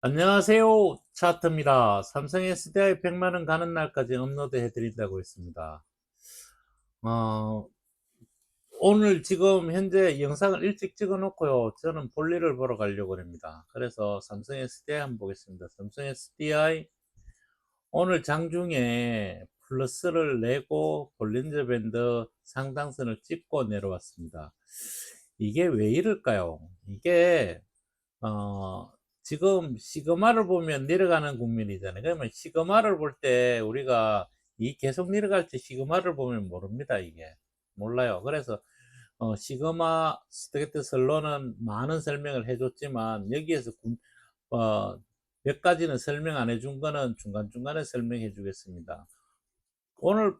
안녕하세요. 차트입니다. 삼성 SDI 100만원 가는 날까지 업로드 해드린다고 했습니다. 어, 오늘 지금 현재 영상을 일찍 찍어 놓고요. 저는 볼일을 보러 가려고 합니다. 그래서 삼성 SDI 한번 보겠습니다. 삼성 SDI 오늘 장중에 플러스를 내고 볼린저 밴드 상단선을 찍고 내려왔습니다. 이게 왜 이럴까요? 이게 어, 지금 시그마를 보면 내려가는 국면이잖아요. 그러면 시그마를 볼 때 우리가 이 계속 내려갈지 시그마를 보면 모릅니다. 이게 몰라요. 그래서 시그마 스트레이트 슬로는 많은 설명을 해줬지만 여기에서 어, 몇 가지는 설명 안 해준 거는 중간중간에 설명해 주겠습니다. 오늘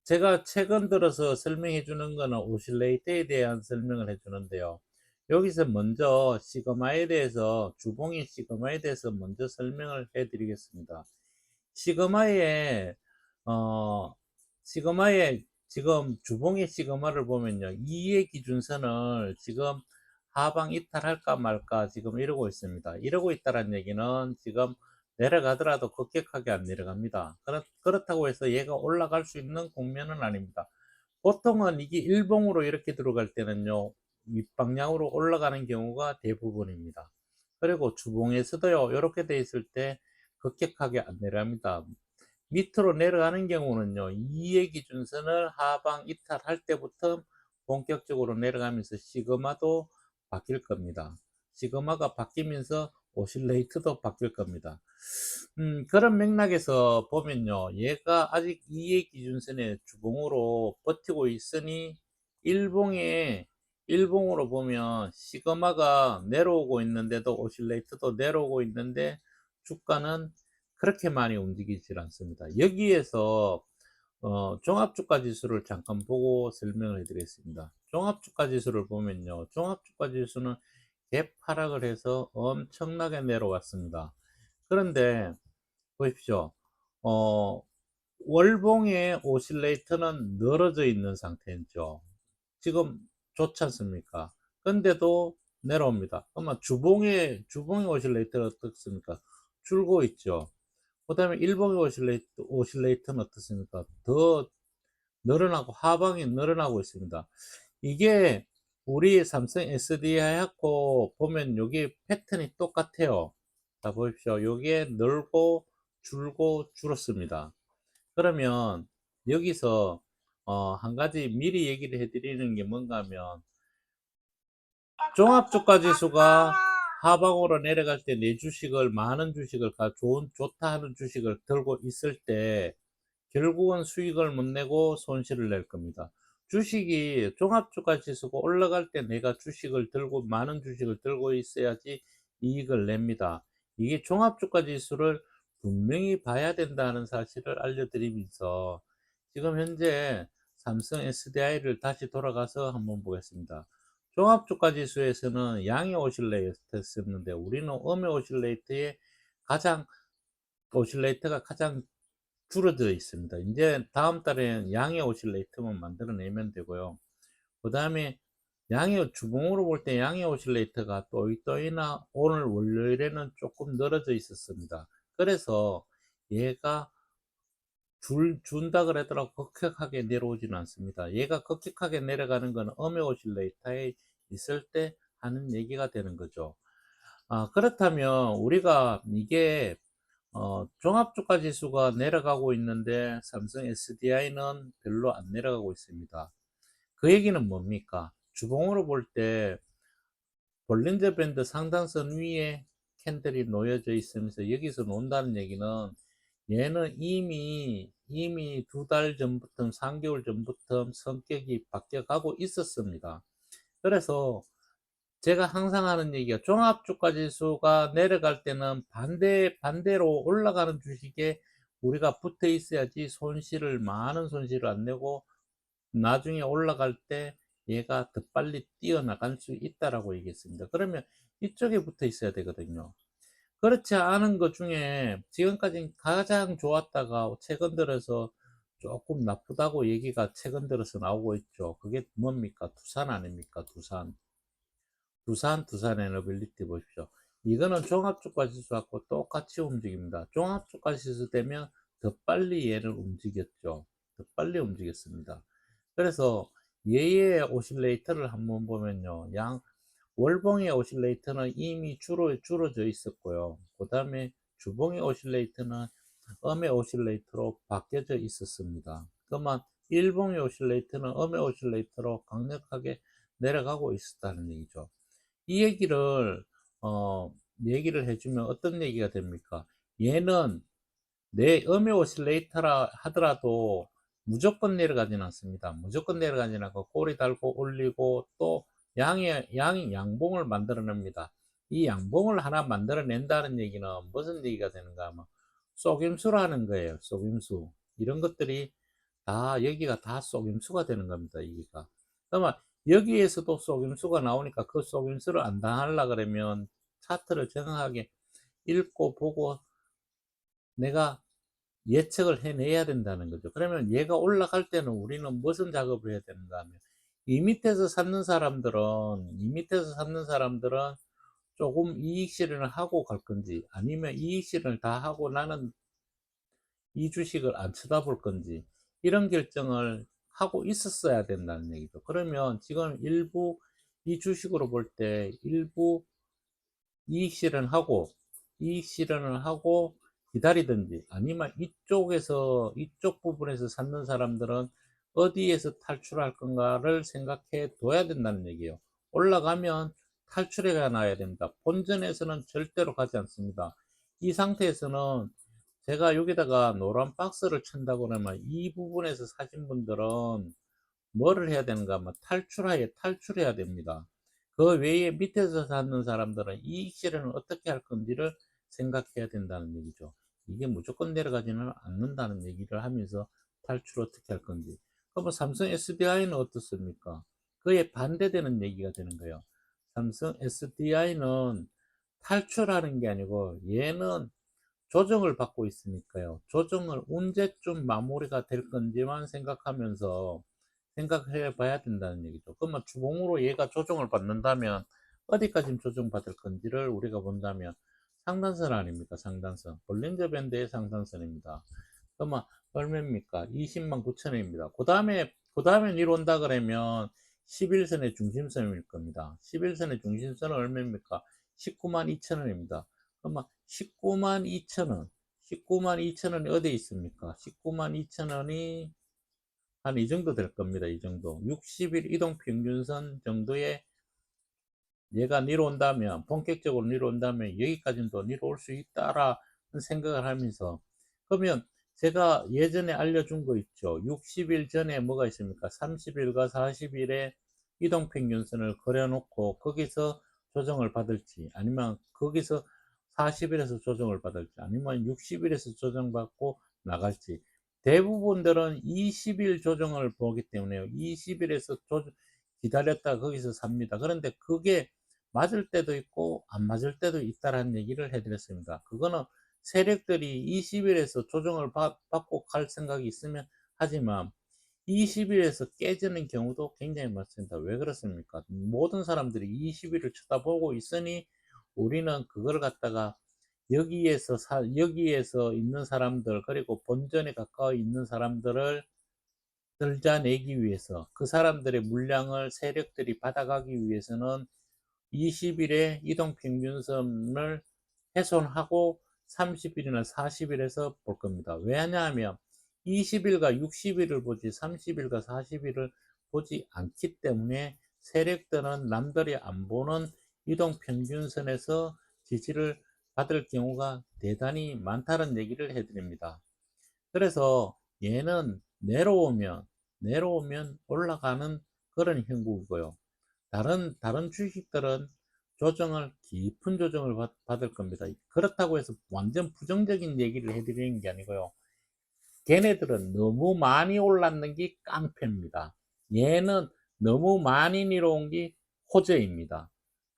제가 최근 들어서 설명해 주는 거는 오실레이트에 대한 설명을 해 주는데요. 여기서 먼저 시그마에 대해서 주봉인 시그마에 대해서 먼저 설명을 해 드리겠습니다. 시그마의 어 시그마의 지금 주봉의 시그마를 보면요. 2의 기준선을 지금 하방 이탈할까 말까 지금 이러고 있습니다. 이러고 있다는 얘기는 지금 내려가더라도 급격하게 안 내려갑니다. 그렇다고 해서 얘가 올라갈 수 있는 국면은 아닙니다. 보통은 이게 일봉으로 이렇게 들어갈 때는요, 윗방향으로 올라가는 경우가 대부분입니다. 그리고 주봉에서도요, 이렇게 돼 있을 때 급격하게 안 내려갑니다. 밑으로 내려가는 경우는요, 2의 기준선을 하방 이탈할 때부터 본격적으로 내려가면서 시그마도 바뀔 겁니다. 시그마가 바뀌면서 오실레이트도 바뀔 겁니다. 그런 맥락에서 보면요, 얘가 아직 2의 기준선의 주봉으로 버티고 있으니 일봉으로 보면 시그마가 내려오고 있는데도 오실레이트도 내려오고 있는데 주가는 그렇게 많이 움직이질 않습니다. 여기에서 종합주가 지수를 잠깐 보고 설명을 해드리겠습니다. 종합주가 지수를 보면요, 종합주가 지수는 갭 하락을 해서 엄청나게 내려왔습니다. 그런데 보십시오. 어, 월봉의 오실레이터는 늘어져 있는 상태죠. 지금 좋지 않습니까? 근데도 내려옵니다. 그러면 주봉의 오실레이터는 어떻습니까? 줄고 있죠. 그 다음에 일봉의 오실레이터는 어떻습니까? 더 늘어나고 하방이 늘어나고 있습니다. 이게 우리 삼성 SDI하고 보면 여기 패턴이 똑같아요. 자 보십시오. 여기에 늘고 줄고 줄었습니다. 그러면 여기서 한 가지 미리 얘기를 해드리는 게 뭔가 하면 종합주가 지수가 하방으로 내려갈 때 내 주식을 많은 주식을 좋다 하는 주식을 들고 있을 때 결국은 수익을 못 내고 손실을 낼 겁니다. 주식이 종합주가 지수가 올라갈 때 내가 주식을 들고 많은 주식을 들고 있어야지 이익을 냅니다. 이게 종합주가 지수를 분명히 봐야 된다는 사실을 알려드리면서 지금 현재 삼성 SDI를 다시 돌아가서 한번 보겠습니다. 종합주가 지수에서는 양의 오실레이터였는데 우리는 음의 오실레이터가 가장 줄어들어 있습니다. 이제 다음 달에는 양의 오실레이터만 만들어내면 되고요. 그 다음에 주봉으로 볼 때 양의 오실레이터가 또이또이나 오늘 월요일에는 조금 늘어져 있었습니다. 그래서 얘가 준다 그러더라도 급격하게 내려오지는 않습니다. 얘가 급격하게 내려가는 건 음의 오실레이터에 있을 때 하는 얘기가 되는 거죠. 그렇다면 우리가 이게 종합주가 지수가 내려가고 있는데 삼성 SDI는 별로 안 내려가고 있습니다. 그 얘기는 뭡니까? 주봉으로 볼 때 볼린저 밴드 상단선 위에 캔들이 놓여져 있으면서 여기서 논다는 얘기는 얘는 이미 2달 전부터 3개월 전부터 성격이 바뀌어가고 있었습니다. 그래서 제가 항상 하는 얘기가 종합주가 지수가 내려갈 때는 반대로 올라가는 주식에 우리가 붙어 있어야지 많은 손실을 안 내고 나중에 올라갈 때 얘가 더 빨리 뛰어나갈 수 있다라고 얘기했습니다. 그러면 이쪽에 붙어 있어야 되거든요. 그렇지 않은 것 중에 지금까지 가장 좋았다가 최근 들어서 조금 나쁘다고 얘기가 최근 들어서 나오고 있죠. 그게 뭡니까? 두산 아닙니까? 두산 에너빌리티 보십시오. 이거는 종합주가 지수하고 똑같이 움직입니다. 종합주가 지수 되면 더 빨리 얘를 움직였죠. 더 빨리 움직였습니다. 그래서 얘의 오실레이터를 한번 보면요. 월봉의 오실레이터는 이미 줄어져 있었고요. 그 다음에 주봉의 오실레이터는 음의 오실레이터로 바뀌어져 있었습니다. 그러면 일봉의 오실레이터는 음의 오실레이터로 강력하게 내려가고 있었다는 얘기죠. 이 어, 얘기를 해주면 어떤 얘기가 됩니까? 얘는 내 음의 오실레이터라 하더라도 무조건 내려가진 않습니다. 무조건 내려가진 않고 꼬리 달고 올리고 또 양이 양봉을 만들어냅니다. 이 양봉을 하나 만들어낸다는 얘기는 무슨 얘기가 되는가 하면 속임수라는 거예요. 속임수. 이런 것들이 다 여기가 다 속임수가 되는 겁니다. 여기가. 그러면 여기에서도 속임수가 나오니까 그 속임수를 안 당하려 그러면 차트를 정확하게 읽고 보고 내가 예측을 해내야 된다는 거죠. 그러면 얘가 올라갈 때는 우리는 무슨 작업을 해야 되는가 하면 이 밑에서 샀는 사람들은 조금 이익 실현을 하고 갈 건지 아니면 이익 실현을 다 하고 나는 이 주식을 안 쳐다볼 건지 이런 결정을 하고 있었어야 된다는 얘기죠. 그러면 지금 일부 이 주식으로 볼 때 일부 이익 실현하고 이익 실현을 하고 기다리든지 아니면 이쪽 부분에서 찾는 사람들은 어디에서 탈출할 건가를 생각해 둬야 된다는 얘기예요. 올라가면 탈출해 가야 됩니다. 본전에서는 절대로 가지 않습니다. 이 상태에서는 제가 여기다가 노란 박스를 친다고 그러면 이 부분에서 사신 분들은 뭐를 해야 되는가 하면 탈출해야 됩니다. 그 외에 밑에서 사는 사람들은 이익 실현을 어떻게 할 건지를 생각해야 된다는 얘기죠. 이게 무조건 내려가지는 않는다는 얘기를 하면서 탈출 어떻게 할 건지. 그럼 삼성 SDI는 어떻습니까? 그에 반대되는 얘기가 되는 거예요. 삼성 SDI는 탈출하는 게 아니고 얘는 조정을 받고 있으니까요. 조정을 언제쯤 마무리가 될 건지만 생각해 봐야 된다는 얘기죠. 그러면 주봉으로 얘가 조정을 받는다면 어디까지 조정받을 건지를 우리가 본다면 상단선 아닙니까? 상단선. 볼린저 밴드의 상단선입니다. 그러면 얼마입니까? 20만 9천원입니다. 그 다음에 위로 온다 그러면 11선의 중심선일 겁니다. 11선의 중심선은 얼마입니까? 19만 2천원입니다. 그러면 19만 2천원. 19만 2천원이 어디에 있습니까? 19만 2천원이 한 이 정도 될 겁니다. 이 정도. 60일 이동 평균선 정도의 얘가 내려온다면, 본격적으로 내려온다면 여기까지는 더 내려올 수 있다라는 생각을 하면서 그러면 제가 예전에 알려준 거 있죠. 60일 전에 뭐가 있습니까? 30일과 40일에 이동평균선을 그려놓고 거기서 조정을 받을지 아니면 거기서 40일에서 조정을 받을지 아니면 60일에서 조정받고 나갈지 대부분들은 20일 조정을 보기 때문에 20일에서 기다렸다 거기서 삽니다. 그런데 그게 맞을 때도 있고 안 맞을 때도 있다라는 얘기를 해드렸습니다. 그거는 세력들이 20일에서 조정을 받고 갈 생각이 있으면 하지만 20일에서 깨지는 경우도 굉장히 많습니다. 왜 그렇습니까? 모든 사람들이 20일을 쳐다보고 있으니 우리는 그걸 갖다가 여기에서 있는 사람들 그리고 본전에 가까워 있는 사람들을 들자내기 위해서 그 사람들의 물량을 세력들이 받아가기 위해서는 20일에 이동평균선을 훼손하고 30일이나 40일에서 볼 겁니다. 왜냐하면 20일과 60일을 보지 30일과 40일을 보지 않기 때문에 세력들은 남들이 안 보는 이동평균선에서 지지를 받을 경우가 대단히 많다는 얘기를 해드립니다. 그래서 얘는 내려오면 올라가는 그런 형국이고요. 다른 주식들은 깊은 조정을 받을 겁니다. 그렇다고 해서 완전 부정적인 얘기를 해드리는 게 아니고요. 걔네들은 너무 많이 올랐는 게 깡패입니다. 얘는 너무 많이 내려온 게 호재입니다.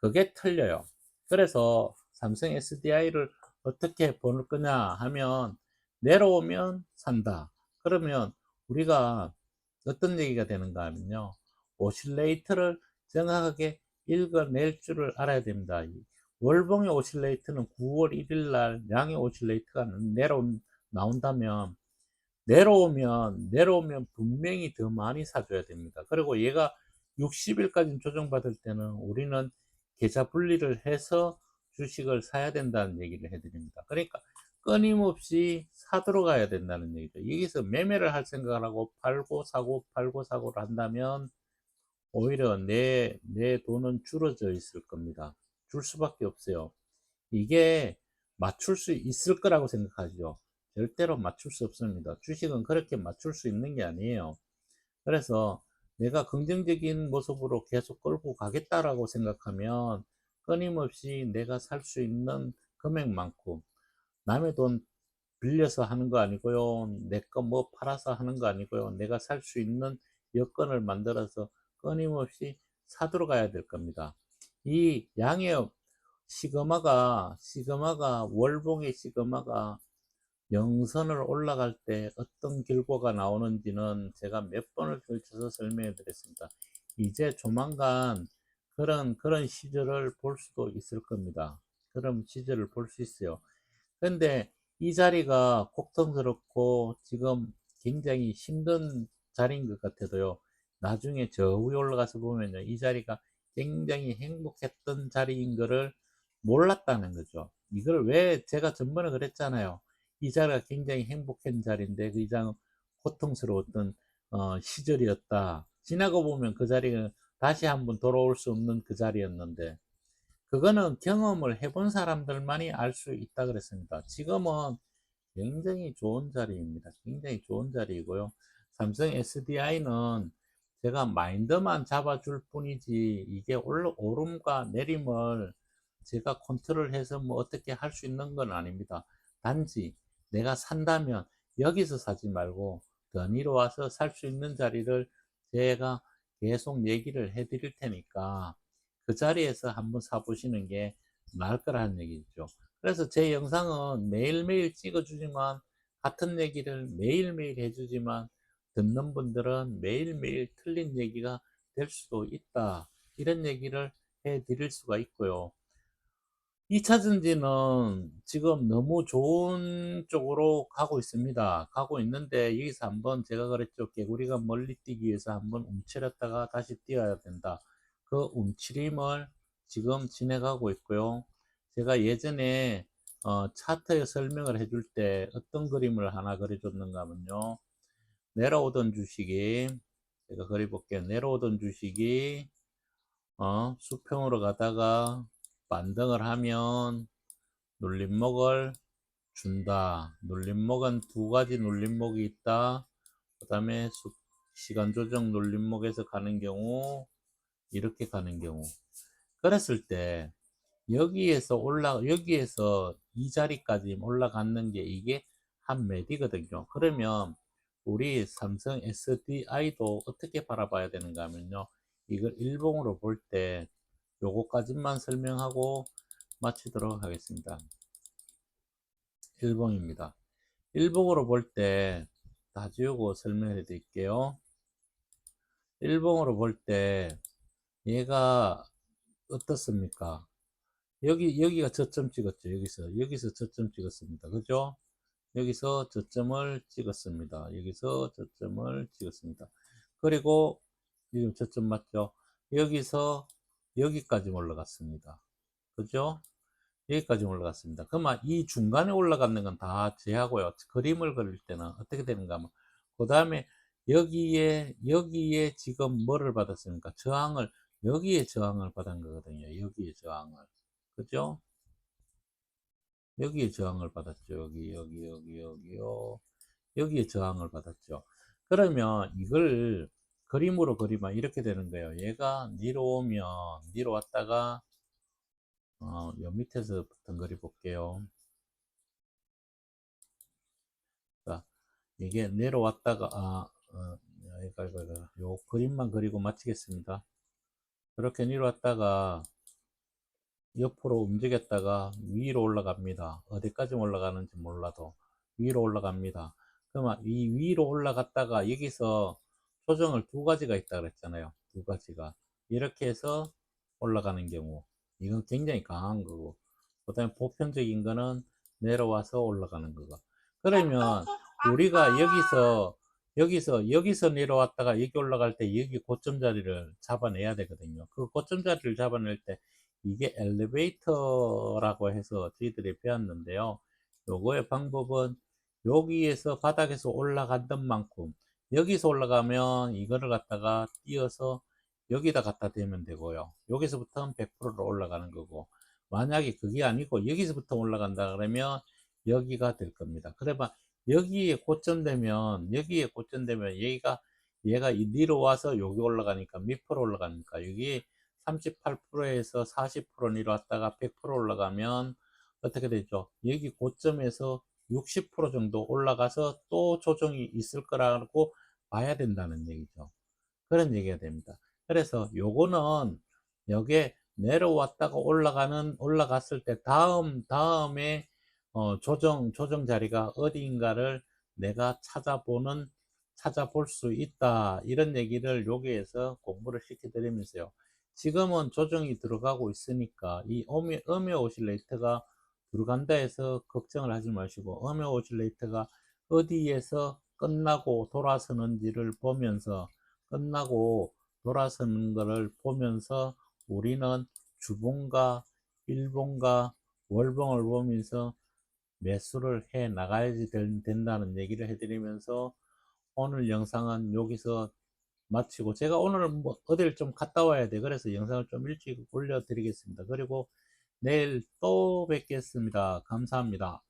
그게 틀려요. 그래서 삼성 SDI를 어떻게 볼 거냐 하면 내려오면 산다. 그러면 우리가 어떤 얘기가 되는가 하면요. 오실레이터를 정확하게 읽어낼 줄을 알아야 됩니다. 월봉의 오실레이트는 9월 1일 날 양의 오실레이트가 나온다면 내려오면 분명히 더 많이 사줘야 됩니다. 그리고 얘가 60일까지 조정받을 때는 우리는 계좌 분리를 해서 주식을 사야 된다는 얘기를 해드립니다. 그러니까 끊임없이 사들어 가야 된다는 얘기죠. 여기서 매매를 할 생각을 하고 팔고 사고 팔고 사고를 한다면 오히려 내 돈은 줄어져 있을 겁니다. 줄 수밖에 없어요. 이게 맞출 수 있을 거라고 생각하죠. 절대로 맞출 수 없습니다. 주식은 그렇게 맞출 수 있는 게 아니에요. 그래서 내가 긍정적인 모습으로 계속 끌고 가겠다라고 생각하면 끊임없이 내가 살 수 있는 금액만큼 남의 돈 빌려서 하는 거 아니고요. 내 거 뭐 팔아서 하는 거 아니고요. 내가 살 수 있는 여건을 만들어서 끊임없이 사들어 가야 될 겁니다. 이 양의 시그마가 월봉의 시그마가 영선을 올라갈 때 어떤 결과가 나오는지는 제가 몇 번을 걸쳐서 설명해 드렸습니다. 이제 조만간 그런 시절을 볼 수도 있을 겁니다. 그런 시절을 볼 수 있어요. 근데 이 자리가 고통스럽고 지금 굉장히 힘든 자리인 것 같아도요. 나중에 저 위에 올라가서 보면요. 이 자리가 굉장히 행복했던 자리인 거를 몰랐다는 거죠. 이걸 왜 제가 전번에 그랬잖아요. 이 자리가 굉장히 행복한 자리인데 그 이상 고통스러웠던 시절이었다. 지나고 보면 그 자리가 다시 한번 돌아올 수 없는 그 자리였는데 그거는 경험을 해본 사람들만이 알 수 있다 그랬습니다. 지금은 굉장히 좋은 자리입니다. 굉장히 좋은 자리이고요. 삼성 SDI는 제가 마인드만 잡아줄 뿐이지 이게 오름과 내림을 제가 컨트롤해서 뭐 어떻게 할 수 있는 건 아닙니다. 단지 내가 산다면 여기서 사지 말고 더 내려와서 살 수 있는 자리를 제가 계속 얘기를 해 드릴 테니까 그 자리에서 한번 사보시는 게 나을 거라는 얘기죠. 그래서 제 영상은 매일매일 찍어주지만 같은 얘기를 매일매일 해주지만 듣는 분들은 매일매일 틀린 얘기가 될 수도 있다. 이런 얘기를 해 드릴 수가 있고요. 2차 전지는 지금 너무 좋은 쪽으로 가고 있습니다. 가고 있는데 여기서 한번 제가 그랬죠. 개구리가 멀리 뛰기 위해서 한번 움츠렸다가 다시 뛰어야 된다. 그 움츠림을 지금 지내가고 있고요. 제가 예전에 차트에 설명을 해줄 때 어떤 그림을 하나 그려줬는가 하면요. 내려오던 주식이 제가 그려볼게요. 내려오던 주식이 수평으로 가다가 반등을 하면 눌림목을 준다. 눌림목은 두 가지 눌림목이 있다. 그 다음에 시간 조정 눌림목에서 가는 경우, 이렇게 가는 경우. 그랬을 때, 여기에서 이 자리까지 올라갔는 게 이게 한 매디거든요. 그러면 우리 삼성 SDI도 어떻게 바라봐야 되는가 하면요. 이걸 일봉으로 볼 때 요거까지만 설명하고 마치도록 하겠습니다. 일봉입니다. 일봉으로 볼 때 다 지우고 설명해 드릴게요. 일봉으로 볼 때 얘가 어떻습니까? 여기가 저점 찍었죠. 여기서 저점 찍었습니다. 그죠? 여기서 저점을 찍었습니다. 여기서 저점을 찍었습니다. 그리고 지금 저점 맞죠? 여기서 여기까지 올라갔습니다. 그죠? 여기까지 올라갔습니다. 그러면 이 중간에 올라가는 건 다 제하고요. 그림을 그릴 때는 어떻게 되는가 하면, 그 다음에 여기에 지금 뭐를 받았습니까? 여기에 저항을 받은 거거든요. 여기에 저항을. 그죠? 여기에 저항을 받았죠. 여기요. 여기에 저항을 받았죠. 그러면 이걸 그림으로 그리면 이렇게 되는 거예요. 얘가 니로 왔다가 요 밑에서부터 그려 볼게요. 자, 이게 내려왔다가 요 그림만 그리고 마치겠습니다. 이렇게 내려왔다가 옆으로 움직였다가 위로 올라갑니다. 어디까지 올라가는지 몰라도 위로 올라갑니다. 그러면 이 위로 올라갔다가 여기서 조정을 두 가지가 있다 그랬잖아요. 두 가지가 이렇게 해서 올라가는 경우, 이건 굉장히 강한 거고, 그다음에 보편적인 거는 내려와서 올라가는 거고. 그러면 우리가 여기서 내려왔다가 여기 올라갈 때 여기 고점 자리를 잡아내야 되거든요. 그 고점 자리를 잡아낼 때 이게 엘리베이터라고 해서 저희들이 배웠는데요. 요거의 방법은 여기에서 바닥에서 올라갔던 만큼 여기서 올라가면 이거를 갖다가 띄어서 여기다 갖다 대면 되고요. 여기서부터는 100%로 올라가는 거고, 만약에 그게 아니고 여기서부터 올라간다 그러면 여기가 될 겁니다. 그래봐 여기에 고점되면 얘가 내려와서 여기 올라가니까 몇 프로 올라가니까 여기 38%에서 40% 내려왔다가 100% 올라가면 어떻게 되죠? 여기 고점에서 60% 정도 올라가서 또 조정이 있을 거라고 봐야 된다는 얘기죠. 그런 얘기가 됩니다. 그래서 요거는 여기에 내려왔다가 올라갔을 때 다음에 조정 자리가 어디인가를 내가 찾아볼 수 있다. 이런 얘기를 여기에서 공부를 시켜드리면서요. 지금은 조정이 들어가고 있으니까 이 음의 오실레이터가 들어간다 해서 걱정을 하지 마시고, 음의 오실레이터가 어디에서 끝나고 돌아서는지를 보면서, 끝나고 돌아서는 것을 보면서 우리는 주봉과 일봉과 월봉을 보면서 매수를 해 나가야지 된다는 얘기를 해드리면서 오늘 영상은 여기서 마치고, 제가 오늘 뭐 어딜 좀 갔다 와야 돼. 그래서 영상을 좀 일찍 올려 드리겠습니다. 그리고 내일 또 뵙겠습니다. 감사합니다.